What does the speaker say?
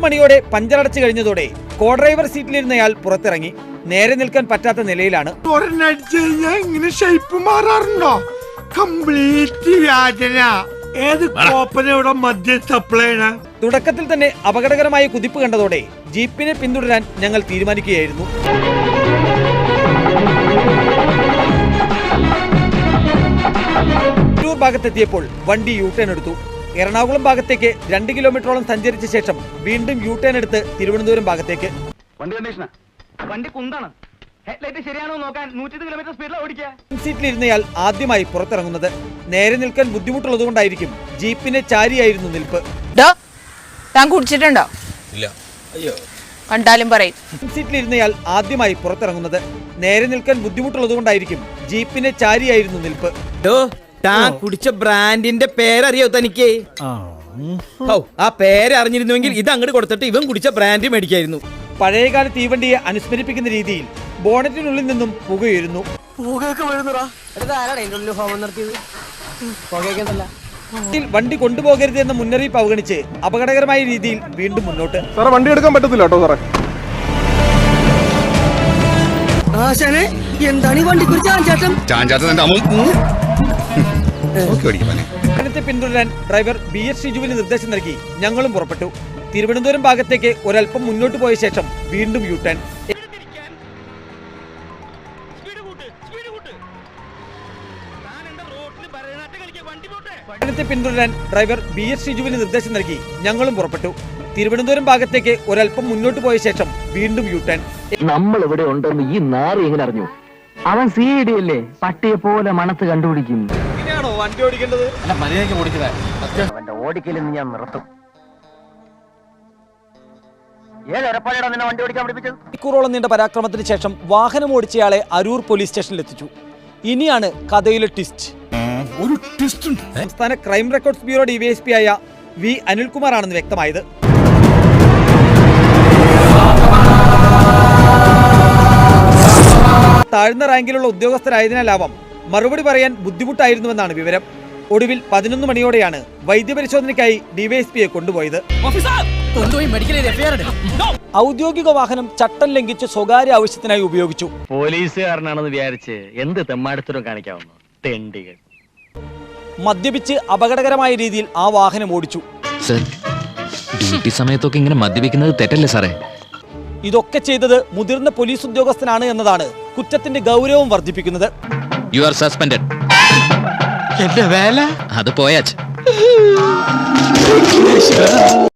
മണിയോടെ പഞ്ചറടച്ചു കഴിഞ്ഞതോടെ co driver സീറ്റിലിരുന്നയാൾ പുറത്തിറങ്ങി. നേരെ നിൽക്കാൻ പറ്റാത്ത നിലയിലാണ്. തുടക്കത്തിൽ തന്നെ അപകടകരമായ കുതിപ്പ് കണ്ടതോടെ ജീപ്പിനെ പിന്തുടരാൻ ഞങ്ങൾ തീരുമാനിക്കുകയായിരുന്നു. തൃശൂർ ഭാഗത്തെത്തിയപ്പോൾ വണ്ടി യു ടേൺ എടുത്തു. എറണാകുളം ഭാഗത്തേക്ക് 2 കിലോമീറ്ററോളം സഞ്ചരിച്ച ശേഷം വീണ്ടും യു ടേൺ എടുത്ത് തിരുവനന്തപുരം ഭാഗത്തേക്ക്. സീറ്റിലിരുന്നയാൾ ആദ്യമായി പുറത്തിറങ്ങുന്നത്. നേരെ നിൽക്കാൻ ബുദ്ധിമുട്ടുള്ളതുകൊണ്ടായിരിക്കും ജീപ്പിനെ ചാരിയായിരുന്നു നിൽപ്പ്. കുടിച്ചിട്ടുണ്ടോ? കണ്ടാലും പറയും. സീറ്റിലിരുന്നയാൾ ആദ്യമായി പുറത്തിറങ്ങുന്നത്. നേരെ നിൽക്കാൻ ബുദ്ധിമുട്ടുള്ളതുകൊണ്ടായിരിക്കും ജീപ്പിനെ ചാരിയായിരുന്നു നിൽപ്പ്. കുടിച്ച ബ്രാൻഡിന്റെ പേരറിയോ തനിക്ക്? ആ പേര് അറിഞ്ഞിരുന്നുവെങ്കിൽ ഇത് അങ്ങോട്ട് കൊടുത്തിട്ട് ഇവൻ കുടിച്ച ബ്രാൻഡ് മേടിക്കായിരുന്നു. പഴയകാല തീവണ്ടിയെ അനുസ്മരിപ്പിക്കുന്ന രീതിയിൽ ബോണറ്റിനുള്ളിൽ നിന്നും പുകയുയരുന്നു. വണ്ടി കൊണ്ടുപോകരുത് എന്ന മുന്നറിയിപ്പ് അവഗണിച്ച് അപകടകരമായ രീതിയിൽ വീണ്ടും മുന്നോട്ട്. വണ്ടി എടുക്കാൻ പറ്റത്തില്ല കേട്ടോ സാറേ. വാഹനത്തെ പിന്തുടരാൻ ഡ്രൈവർ BS ഷിജുവിന് നിർദ്ദേശം നൽകി ഞങ്ങളും പുറപ്പെട്ടു. തിരുവനന്തപുരം ഭാഗത്തേക്ക് ഒരൽപ്പം മുന്നോട്ട് പോയ ശേഷം വീണ്ടും യു ടേൺ. വാഹനത്തെ പിന്തുടരാൻ ഡ്രൈവർ BS ഷിജുവിന് നിർദ്ദേശം നൽകി ഞങ്ങളും പുറപ്പെട്ടു. തിരുവനന്തപുരം ഭാഗത്തേക്ക് ഒരൽപ്പം മുന്നോട്ട് പോയ ശേഷം വീണ്ടും യു ടേൺ. നമ്മൾ ഇവിടെ ഉണ്ടെന്ന് ഈ നാറി എങ്ങനെ അറിഞ്ഞു? അവൻ CID അല്ലേ, പട്ടിയെ പോലെ മണത്ത് കണ്ടുപിടിക്കും. വണ്ടി ഓടിക്കേണ്ടത് അവന്റെ ഓടിക്കലെന്ന് ഞാൻ നിർത്തും. ഏതൊരപ്പാടാണ് നിന്നെ വണ്ടി ഓടിക്കാൻ പഠിപ്പിച്ചത്? മണിക്കൂറോളം നീണ്ട പരാക്രമത്തിന് ശേഷം വാഹനം ഓടിച്ചയാളെ അരൂർ പോലീസ് സ്റ്റേഷനിൽ എത്തിച്ചു. ഇനിയാണ് കഥയിലെ ട്വിസ്റ്റ്. സംസ്ഥാന ക്രൈം റെക്കോർഡ്സ് ബ്യൂറോ DYSP ആയ V അനിൽകുമാർ ആണെന്ന് വ്യക്തമായത്. താഴ്ന്ന റാങ്കിലുള്ള ഉദ്യോഗസ്ഥരായതിനാലാവാം മറുപടി പറയാൻ ബുദ്ധിമുട്ടായിരുന്നുവെന്നാണ് വിവരം. ഒടുവിൽ 11 മണിയോടെയാണ് വൈദ്യപരിശോധനയ്ക്കായി DYSPയെ കൊണ്ടുപോയത്. ഔദ്യോഗിക വാഹനം ചട്ടം ലംഘിച്ച് സ്വകാര്യ ആവശ്യത്തിനായി ഉപയോഗിച്ചു. പോലീസുകാരനാണെന്ന് വിചാരിച്ച് എന്ത് തെമ്മാടിത്തരം കാണിക്കാവുന്നു തെണ്ടികൾ. മദ്യപിച്ച് അപകടകരമായ രീതിയിൽ ആ വാഹനം ഓടിച്ചു. ഡ്യൂട്ടി സമയത്തൊക്കെ ഇങ്ങനെ മദ്യപിക്കുന്നത് തെറ്റല്ലേ സാറേ? ഇതൊക്കെ ചെയ്തത് മുതിർന്ന പോലീസ് ഉദ്യോഗസ്ഥനാണ് എന്നതാണ് കുറ്റത്തിന്റെ ഗൗരവം വർദ്ധിപ്പിക്കുന്നത്. You are suspended. എന്റെ വേല അത് പോയാച്ച്.